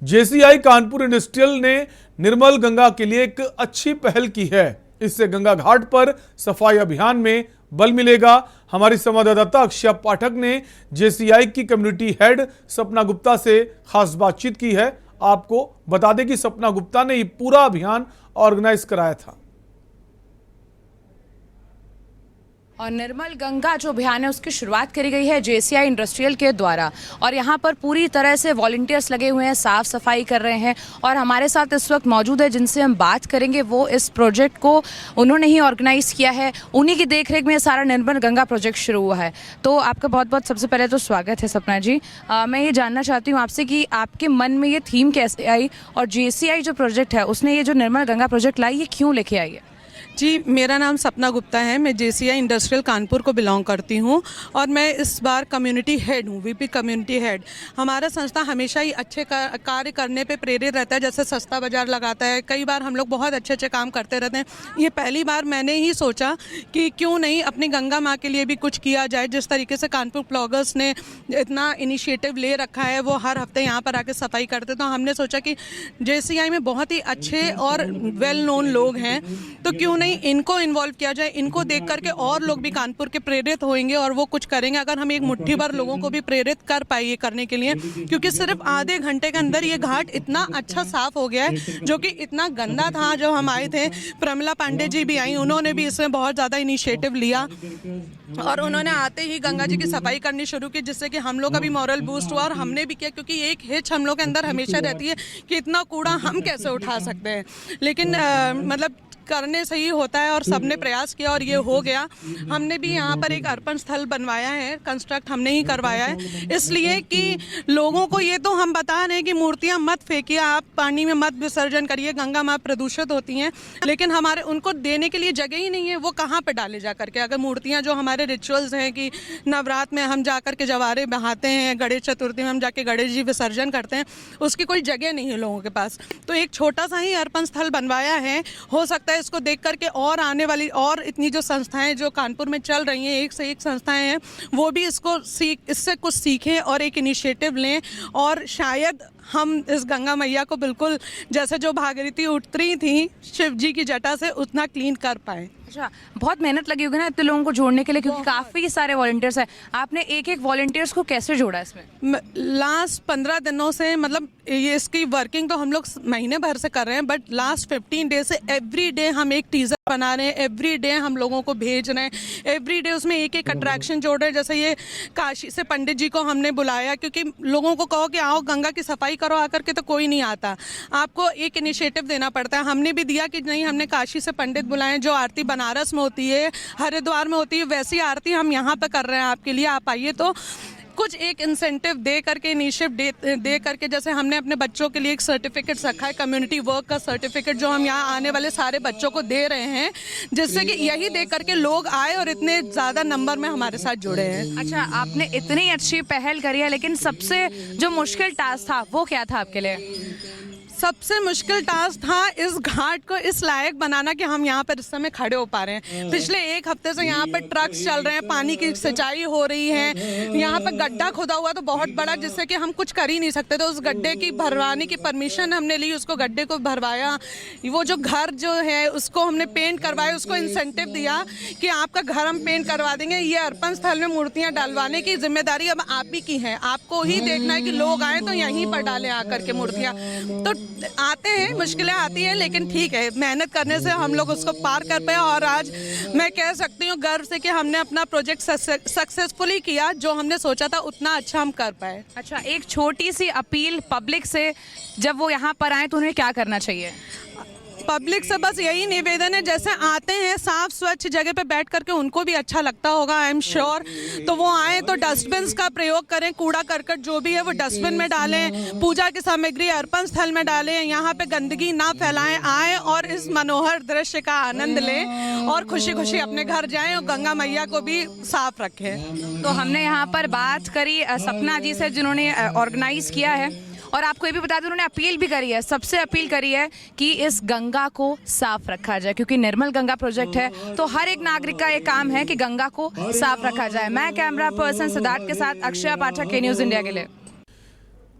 JCI Kanpur industrial ने निर्मल गंगा के लिए एक अच्छी पहल की है। इससे गंगा घाट पर सफाई अभियान में बल मिलेगा। हमारी संवाददाता अक्षय पाठक ने जेसीआई की कम्युनिटी हेड सपना गुप्ता से खास बातचीत की है। आपको बता दें कि सपना गुप्ता ने ये पूरा अभियान ऑर्गेनाइज कराया था। और निर्मल गंगा जो अभियान है उसकी शुरुआत करी गई है जेसीआई इंडस्ट्रियल के द्वारा, और यहाँ पर पूरी तरह से वॉलंटियर्स लगे हुए हैं, साफ सफाई कर रहे हैं। और हमारे साथ इस वक्त मौजूद है जिनसे हम बात करेंगे, वो इस प्रोजेक्ट को उन्होंने ही ऑर्गेनाइज किया है, उन्हीं की देखरेख में सारा निर्मल गंगा प्रोजेक्ट शुरू हुआ है। तो आपका बहुत बहुत सबसे पहले तो स्वागत है सपना जी। मैं ये जानना चाहती हूँ आपसे कि आपके मन में ये थीम कैसे आई, और जेसीआई जो प्रोजेक्ट है उसने ये जो निर्मल गंगा प्रोजेक्ट लाई, ये क्यों लेके आई है? जी, मेरा नाम सपना गुप्ता है। मैं जेसीआई इंडस्ट्रियल कानपुर को बिलोंग करती हूँ और मैं इस बार कम्युनिटी हेड हूँ, वीपी कम्युनिटी हेड। हमारा संस्था हमेशा ही अच्छे कार्य करने पे प्रेरित रहता है, जैसे सस्ता बाज़ार लगाता है। कई बार हम लोग बहुत अच्छे अच्छे काम करते रहते हैं। ये पहली बार मैंने ही सोचा कि क्यों नहीं अपनी गंगा माँ के लिए भी कुछ किया जाए। जिस तरीके से कानपुर ब्लॉगर्स ने इतना इनिशिएटिव ले रखा है, वो हर हफ्ते यहाँ पर आके सफाई करते, तो हमने सोचा कि जेसीआई में बहुत ही अच्छे और वेल नोन लोग हैं, तो क्यों नहीं इनको इन्वॉल्व किया जाए। इनको देख करके और लोग भी कानपुर के प्रेरित होंगे और वो कुछ करेंगे। अगर हम एक मुट्ठी भर लोगों को भी प्रेरित कर पाए ये करने के लिए, क्योंकि सिर्फ आधे घंटे के अंदर ये घाट इतना अच्छा साफ हो गया है, जो कि इतना गंदा था। जब हम आए थे, प्रमिला पांडे जी भी आई, उन्होंने भी इसमें बहुत ज़्यादा इनिशिएटिव लिया और उन्होंने आते ही गंगा जी की सफाई करनी शुरू की, जिससे कि हम लोग का भी मॉरल बूस्ट हुआ और हमने भी किया। क्योंकि एक हिच हम लोग के अंदर हमेशा रहती है कि इतना कूड़ा हम कैसे उठा सकते हैं, लेकिन मतलब करने से ही होता है और सबने प्रयास किया और ये हो गया। हमने भी यहाँ पर एक अर्पण स्थल बनवाया है, कंस्ट्रक्ट हमने ही करवाया है, इसलिए कि लोगों को ये तो हम बता रहे हैं कि मूर्तियाँ मत फेंकिए, आप पानी में मत विसर्जन करिए, गंगा माँ प्रदूषित होती हैं, लेकिन हमारे उनको देने के लिए जगह ही नहीं है। वो कहाँ पर डाले जा करके? अगर मूर्तियाँ जो हमारे रिचुअल्स हैं कि नवरात्र में हम जा कर के जवारे बहाते हैं, गणेश चतुर्थी में हम जाके गणेश जी विसर्जन करते हैं, उसकी कोई जगह नहीं है लोगों के पास। तो एक छोटा सा ही अर्पण स्थल बनवाया है। हो सकता है इसको देख करके और आने वाली और इतनी जो संस्थाएं जो कानपुर में चल रही हैं, एक से एक संस्थाएं हैं, वो भी इससे कुछ सीखें और एक इनिशिएटिव लें, और शायद हम इस गंगा मैया को बिल्कुल जैसे जो भागीरथी उतरी थी शिव जी की जटा से, उतना क्लीन कर पाए। अच्छा, बहुत मेहनत लगी होगी ना इतने लोगों को जोड़ने के लिए, क्योंकि काफ़ी सारे वॉलंटियर्स हैं। आपने एक एक वॉलंटियर्स को कैसे जोड़ा इसमें? लास्ट 15 दिनों से, मतलब ये इसकी वर्किंग तो हम लोग महीने भर से कर रहे हैं, बट लास्ट 15 डे से एवरी डे हम एक टीजर बना रहे हैं, एवरी डे हम लोगों को भेज रहे हैं, एवरी डे उसमें एक एक अट्रैक्शन जोड़ रहे हैं। जैसे ये काशी से पंडित जी को हमने बुलाया, क्योंकि लोगों को कहो कि आओ गंगा की सफाई करो आकर के, तो कोई नहीं आता, आपको एक इनिशिएटिव देना पड़ता है। हमने भी दिया कि नहीं, हमने काशी से पंडित बुलाए, जो आरती बनारस में होती है, हरिद्वार में होती है, वैसी आरती हम यहाँ पे कर रहे हैं आपके लिए, आप आइए। तो कुछ एक इंसेंटिव दे करके, इनिशिएटिव दे करके, जैसे हमने अपने बच्चों के लिए एक सर्टिफिकेट रखा है, कम्युनिटी वर्क का सर्टिफिकेट, जो हम यहाँ आने वाले सारे बच्चों को दे रहे हैं, जिससे कि यही देख करके लोग आए और इतने ज़्यादा नंबर में हमारे साथ जुड़े हैं। अच्छा, आपने इतनी अच्छी पहल करी है, लेकिन सबसे जो मुश्किल टास्क था वो क्या था आपके लिए? सबसे मुश्किल टास्क था इस घाट को इस लायक बनाना कि हम यहाँ पर इस समय खड़े हो पा रहे हैं। पिछले एक हफ्ते से यहाँ पर ट्रक्स चल रहे हैं, पानी की सिंचाई हो रही है, यहाँ पर गड्ढा खुदा हुआ तो बहुत बड़ा, जिससे कि हम कुछ कर ही नहीं सकते। तो उस गड्ढे की भरवाने की परमिशन हमने ली, उसको गड्ढे को भरवाया। वो जो घर जो है उसको हमने पेंट करवाया, उसको इंसेंटिव दिया कि आपका घर हम पेंट करवा देंगे। ये अर्पण स्थल में मूर्तियाँ डलवाने की जिम्मेदारी अब आप ही की है, आपको ही देखना है कि लोग आए तो यहीं पर डालें आकर के मूर्तियाँ। तो आते हैं, मुश्किलें आती हैं, लेकिन ठीक है, मेहनत करने से हम लोग उसको पार कर पाए। और आज मैं कह सकती हूँ गर्व से कि हमने अपना प्रोजेक्ट सक्सेसफुली किया, जो हमने सोचा था उतना अच्छा हम कर पाए। अच्छा, एक छोटी सी अपील पब्लिक से, जब वो यहाँ पर आए तो उन्हें क्या करना चाहिए? पब्लिक से बस यही निवेदन है, जैसे आते हैं साफ स्वच्छ जगह पे बैठ करके उनको भी अच्छा लगता होगा, आई एम श्योर। तो वो आए तो डस्टबिन का प्रयोग करें, कूड़ा करकट जो भी है वो डस्टबिन में डालें, पूजा की सामग्री अर्पण स्थल में डालें, यहाँ पे गंदगी ना फैलाएं, आए और इस मनोहर दृश्य का आनंद लें और खुशी खुशी अपने घर जाएं और गंगा मैया को भी साफ रखें। तो हमने यहाँ पर बात करी सपना जी से, जिन्होंने ऑर्गेनाइज किया है, और आपको ये भी बता दें उन्होंने अपील भी करी है, सबसे अपील करी है कि इस गंगा को साफ रखा जाए, क्योंकि निर्मल गंगा प्रोजेक्ट है तो हर एक नागरिक का ये काम है कि गंगा को साफ रखा जाए। मैं कैमरा पर्सन सिद्धार्थ के साथ अक्षय पाठक, के न्यूज़ इंडिया के लिए।